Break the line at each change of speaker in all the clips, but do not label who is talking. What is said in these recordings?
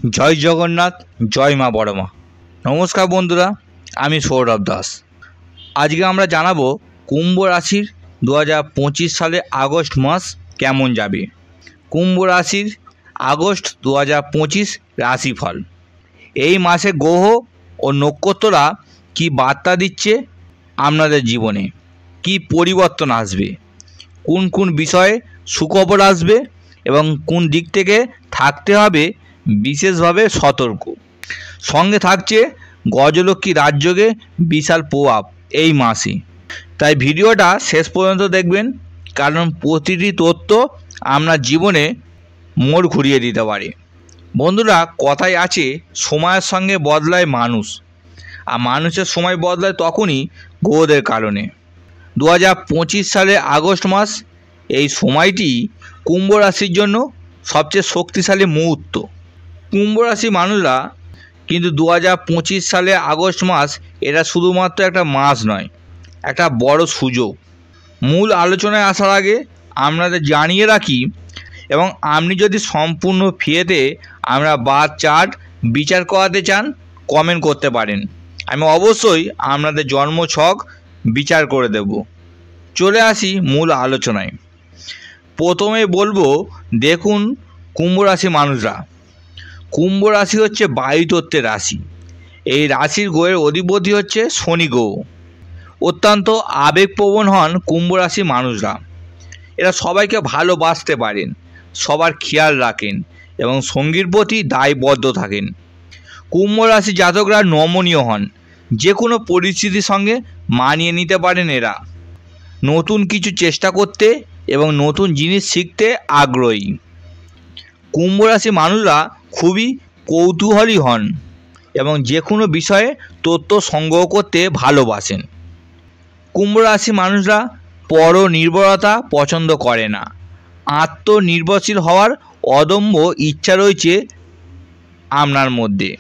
জয় জগন্নাথ, জয় মা বড় মা। নমস্কার বন্ধুরা, আমি সৌরভ দাস। আজকে আমরা জানাবো কুম্ভ রাশির 2025 সালে আগস্ট মাস কেমন যাবে। কুম্ভ রাশির আগস্ট 2025 রাশিফল। এই মাসে গ্রহ ও নক্ষত্ররা কি বার্তা দিচ্ছে আপনাদের জীবনে, কি পরিবর্তন আসবে, কোন কোন বিষয়ে সুখবর আসবে এবং কোন দিক থেকে থাকতে হবে বিশেষভাবে সতর্ক। সঙ্গে থাকছে গজলক্ষ্মী রাজযোগে বিশাল প্রভাব এই মাসে। তাই ভিডিওটা শেষ পর্যন্ত দেখবেন, কারণ প্রতিটি তথ্য আপনার জীবনে মোড় ঘুরিয়ে দিতে পারে। বন্ধুরা, কথায় আছে সময়ের সঙ্গে বদলায় মানুষ, আর মানুষের সময় বদলায় তখনই গ্রহদের কারণে। 2025 সালে আগস্ট মাস, এই সময়টি কুম্ভ রাশির জন্য সবচেয়ে শক্তিশালী মুহূর্ত। কুম্ভ রাশি মানুষরা কিন্তু 2025 সালে আগস্ট মাস, এটা শুধুমাত্র একটা মাস নয়, একটা বড় সুযোগ। মূল আলোচনায় আসার আগে আপনাদের জানিয়ে রাখি, এবং আপনি যদি সম্পূর্ণ ফ্রিতে আমরা বার্থ চার্ট বিচার করাতে চান, কমেন্ট করতে পারেন। আমি অবশ্যই আপনাদের জন্মছক বিচার করে দেব। চলে আসি মূল আলোচনায়। প্রথমে বলবো, দেখুন কুম্ভ রাশি মানুষরা, কুম্ভ রাশি হচ্ছে বায়ুতত্ত্বের রাশি। এই রাশির গ্রহের অধিপতি হচ্ছে শনি গ্রহ। অত্যন্ত আবেগপ্রবণ হন কুম্ভ রাশি মানুষরা। এরা সবাইকে ভালোবাসতে পারেন, সবার খেয়াল রাখেন এবং সঙ্গীর প্রতি দায়বদ্ধ থাকেন। কুম্ভ রাশি জাতকরা নমনীয় হন, যে কোনো পরিস্থিতির সঙ্গে মানিয়ে নিতে পারেন। এরা নতুন কিছু চেষ্টা করতে এবং নতুন জিনিস শিখতে আগ্রহী। কুম্ভ রাশি মানুষরা খুবই কৌতূহলী হন এবং যে কোনো বিষয়ে তথ্য সংগ্রহ করতে ভালোবাসেন। কুম্ভ রাশি মানুষরা পরনির্ভরতা পছন্দ করে না। আত্মনির্ভরশীল হওয়ার অদম্য ইচ্ছা রয়েছে আপনার মধ্যে।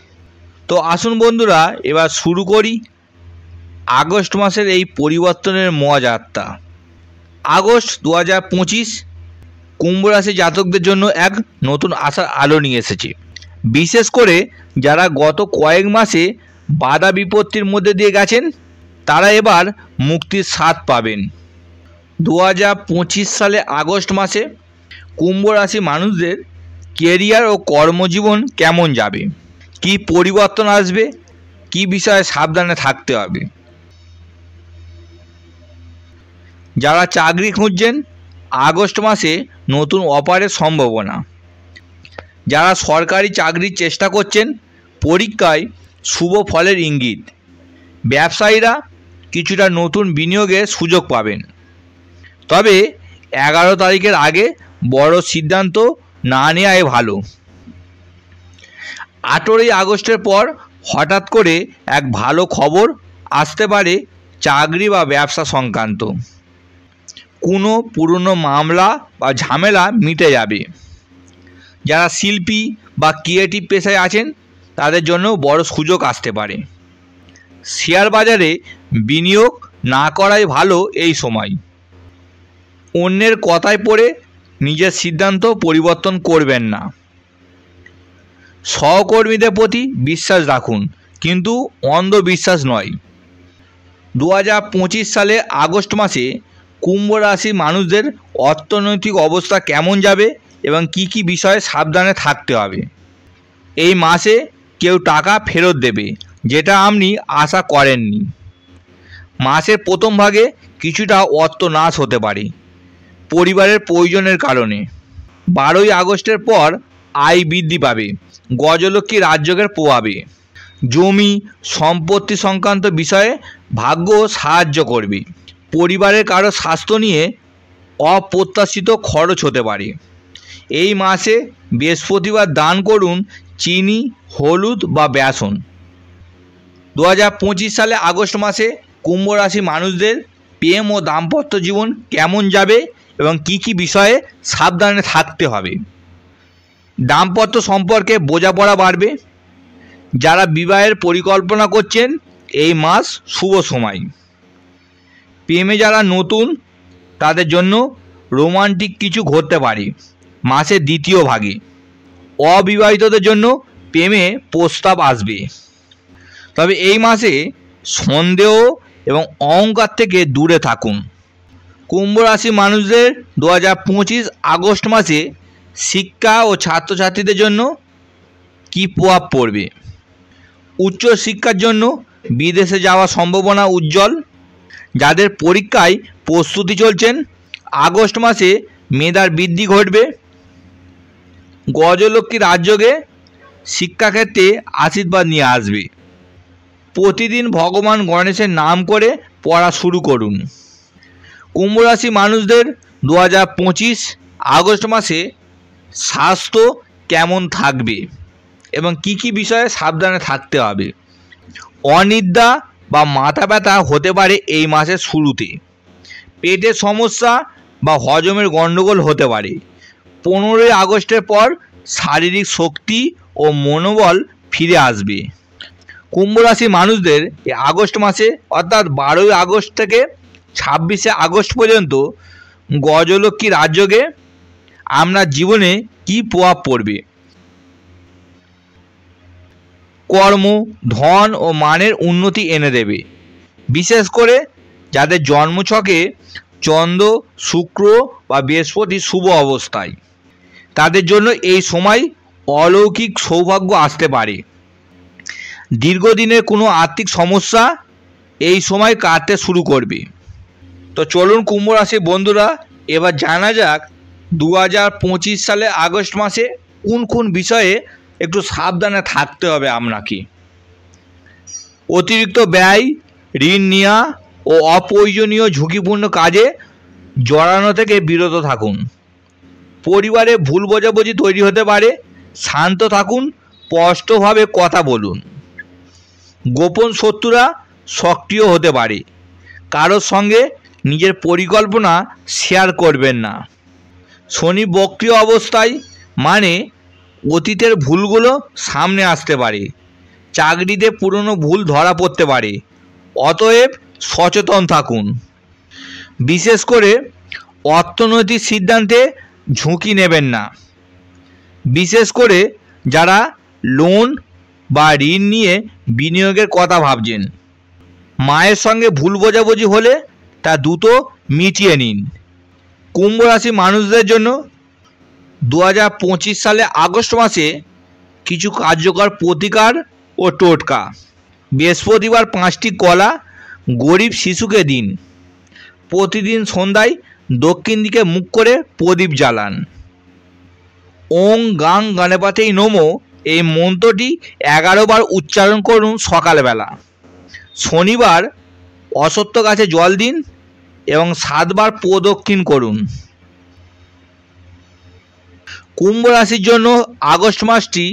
তো আসুন বন্ধুরা, এবার শুরু করি আগস্ট মাসের এই পরিবর্তনের মহাযাত্রা। আগস্ট 2025 কুম্ভ রাশি জাতকদের জন্য এক নতুন আশার আলো নিয়ে এসেছে। বিশেষ করে যারা গত কয়েক মাসে বাধা বিপত্তির মধ্যে দিয়ে গেছেন, তারা এবার মুক্তির স্বাদ পাবেন। 2025 সালে আগস্ট মাসে কুম্ভ রাশি মানুষদের কেরিয়ার ও কর্মজীবন কেমন যাবে, কি পরিবর্তন আসবে, কি বিষয়ে সাবধানে থাকতে হবে। যারা চাকরি খুঁজছেন, আগস্ট মাসে নতুন অফারের সম্ভাবনা। যারা সরকারি চাকরির চেষ্টা করছেন, পরীক্ষায় শুভ ফলের ইঙ্গিত। ব্যবসায়ীরা কিছুটা নতুন বিনিয়োগের সুযোগ পাবেন, তবে 11 তারিখের আগে বড় সিদ্ধান্ত না নেওয়াই ভালো। 18 আগস্টের পর হঠাৎ করে এক ভালো খবর আসতে পারে চাকরি বা ব্যবসা সংক্রান্ত। কোনো পুরনো মামলা বা ঝামেলা মিটে যাবে। যারা শিল্পী বা ক্রিয়েটিভ পেশায় আছেন, তাদের জন্য বড় সুযোগ আসতে পারে। শেয়ার বাজারে বিনিয়োগ না করাই ভালো এই সময়। অন্যের কথায় পড়ে নিজের সিদ্ধান্ত পরিবর্তন করবেন না। সহকর্মীদের প্রতি বিশ্বাস রাখুন, কিন্তু অন্ধবিশ্বাস নয়। 2025 সালে আগস্ট মাসে কুম্ভ রাশি মানুষদের অর্থনৈতিক অবস্থা কেমন যাবে এবং কি কি বিষয়ে সাবধানে থাকতে হবে। এই মাসে কেউ টাকা ফেরত দেবে, যেটা আপনি আশা করেননি। মাসের প্রথম ভাগে কিছুটা অর্থ নাশ হতে পারে পরিবারের প্রয়োজনের কারণে। 12 আগস্টের পর আয় বৃদ্ধি পাবে গজলক্ষ্মী রাজযোগের প্রভাবে। জমি সম্পত্তি সংক্রান্ত বিষয়ে ভাগ্য সাহায্য করবে। পরিবারের কারো স্বাস্থ্য নিয়ে অপ্রত্যাশিত খরচ হতে পারে। এই মাসে বৃহস্পতিবার দান করুন চিনি, হলুদ বা বেসন। 2025 সালে আগস্ট মাসে কুম্ভ রাশি মানুষদের প্রেম ও দাম্পত্য জীবন কেমন যাবে এবং কি কি বিষয়ে সাবধানে থাকতে হবে। দাম্পত্য সম্পর্কে বোঝাপড়া বাড়বে। যারা বিবাহের পরিকল্পনা করছেন, এই মাস শুভ সময়। প্রেমে যারা নতুন, তাদের জন্য রোমান্টিক কিছু ঘটতে পারে মাসের দ্বিতীয় ভাগে। অবিবাহিতদের জন্য প্রেমে প্রস্তাব আসবে। তবে এই মাসে সন্দেহ এবং অহংকার থেকে দূরে থাকুন। কুম্ভ রাশির মানুষদের 2025 আগস্ট মাসে শিক্ষা ও ছাত্রছাত্রীদের জন্য কী প্রভাব পড়বে। উচ্চ শিক্ষার জন্য বিদেশে যাওয়ার সম্ভাবনা উজ্জ্বল। যাদের পরীক্ষায় প্রস্তুতি চলছেন, আগস্ট মাসে মেধার বৃদ্ধি ঘটবে। গজলক্ষ্মী রাজযোগে শিক্ষাক্ষেত্রে আশীর্বাদ নিয়ে আসবে। প্রতিদিন ভগবান গণেশের নাম করে পড়া শুরু করুন। কুম্ভ রাশি মানুষদের 2025 আগস্ট মাসে স্বাস্থ্য কেমন থাকবে এবং কি কি বিষয়ে সাবধানে থাকতে হবে। অনিদ্রা বা মাথা ব্যথা হতে পারে এই মাসের শুরুতে। পেটের সমস্যা বা হজমের গণ্ডগোল হতে পারে। 15 আগস্টের পর শারীরিক শক্তি ও মনোবল ফিরে আসবে। কুম্ভ রাশি মানুষদের এই আগস্ট মাসে অর্থাৎ 12 আগস্ট থেকে 26 আগস্ট পর্যন্ত গজলক্ষ্মী রাজযোগে আপনার জীবনে কী প্রভাব পড়বে। কর্ম, ধন ও মানের উন্নতি এনে দেবে। বিশেষ করে যাদের জন্মছকে চন্দ্র, শুক্র বা বৃহস্পতি শুভ অবস্থায়, তাদের জন্য এই সময় অলৌকিক সৌভাগ্য আসতে পারে। দীর্ঘদিনের কোনো আর্থিক সমস্যা এই সময় কাটতে শুরু করবে। তো চলুন কুম্ভ রাশির বন্ধুরা, এবার জানা যাক 2025 সালে আগস্ট মাসে কোন কোন বিষয়ে একটু সাবধানে থাকতে হবে আপনাকে। অতিরিক্ত ব্যয়, ঋণ নেওয়া ও অপ্রয়োজনীয় ঝুঁকিপূর্ণ কাজে জড়ানো থেকে বিরত থাকুন। পরিবারে ভুল বোঝাবুঝি তৈরি হতে পারে, শান্ত থাকুন, স্পষ্টভাবে কথা বলুন। গোপন শত্রুরা সক্রিয় হতে পারে, কারোর সঙ্গে নিজের পরিকল্পনা শেয়ার করবেন না। শনি বক্রীয় অবস্থায় মানে অতীতের ভুলগুলো সামনে আসতে পারে। চাকরিতে পুরনো ভুল ধরা পড়তে পারে, অতএব সচেতন থাকুন। বিশেষ করে অর্থনৈতিক সিদ্ধান্তে ঝুঁকি নেবেন না, বিশেষ করে যারা লোন বা ঋণ নিয়ে বিনিয়োগের কথা ভাবছেন। মায়ের সঙ্গে ভুল বোঝাবুঝি হলে তা দ্রুত মিটিয়ে নিন। কুম্ভ রাশি মানুষদের জন্য 2025 সালে আগস্ট মাসে কিছু কার্যকর প্রতিকার ও টোটকা। বৃহস্পতিবার 5টি কলা গরিব শিশুকে দিন। প্রতিদিন সন্ধ্যায় দক্ষিণ দিকে মুখ করে প্রদীপ জ্বালান। ওং গাং গণপতেই নমো এই মন্ত্রটি 11 বার উচ্চারণ করুন সকালবেলা। শনিবার অশ্বত্থ গাছে জল দিন এবং 7 বার প্রদক্ষিণ করুন। কুম্ভ রাশির জন্য আগস্ট মাসটি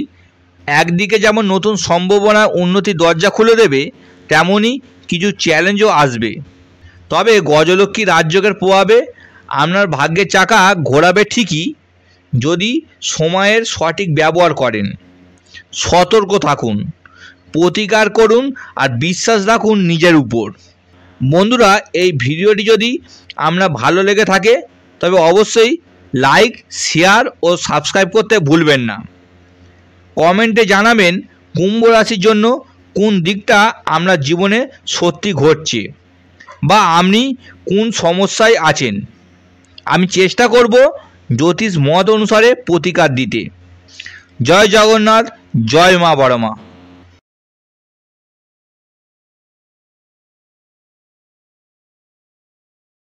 একদিকে যেমন নতুন সম্ভাবনা উন্নতির দরজা খুলে দেবে, তেমনই কিছু চ্যালেঞ্জও আসবে। তবে গজলক্ষ্মী রাজযোগের প্রভাবে আপনার ভাগ্যের চাকা ঘোরাবে ঠিকই, যদি সময়ের সঠিক ব্যবহার করেন। সতর্ক থাকুন, প্রতিকার করুন আর বিশ্বাস রাখুন নিজের উপর। বন্ধুরা, এই ভিডিওটি যদি আপনার ভালো লেগে থাকে তবে অবশ্যই লাইক, শেয়ার ও সাবস্ক্রাইব করতে ভুলবেন না। কমেন্টে জানাবেন কুম্ভ রাশির জন্য কোন দিকটা আপনার জীবনে সত্যি ঘটছে বা আপনি কোন সমস্যায় আছেন। আমি চেষ্টা করব জ্যোতিষ মত অনুসারে প্রতিকার দিতে। জয় জগন্নাথ, জয় মা বড়মা।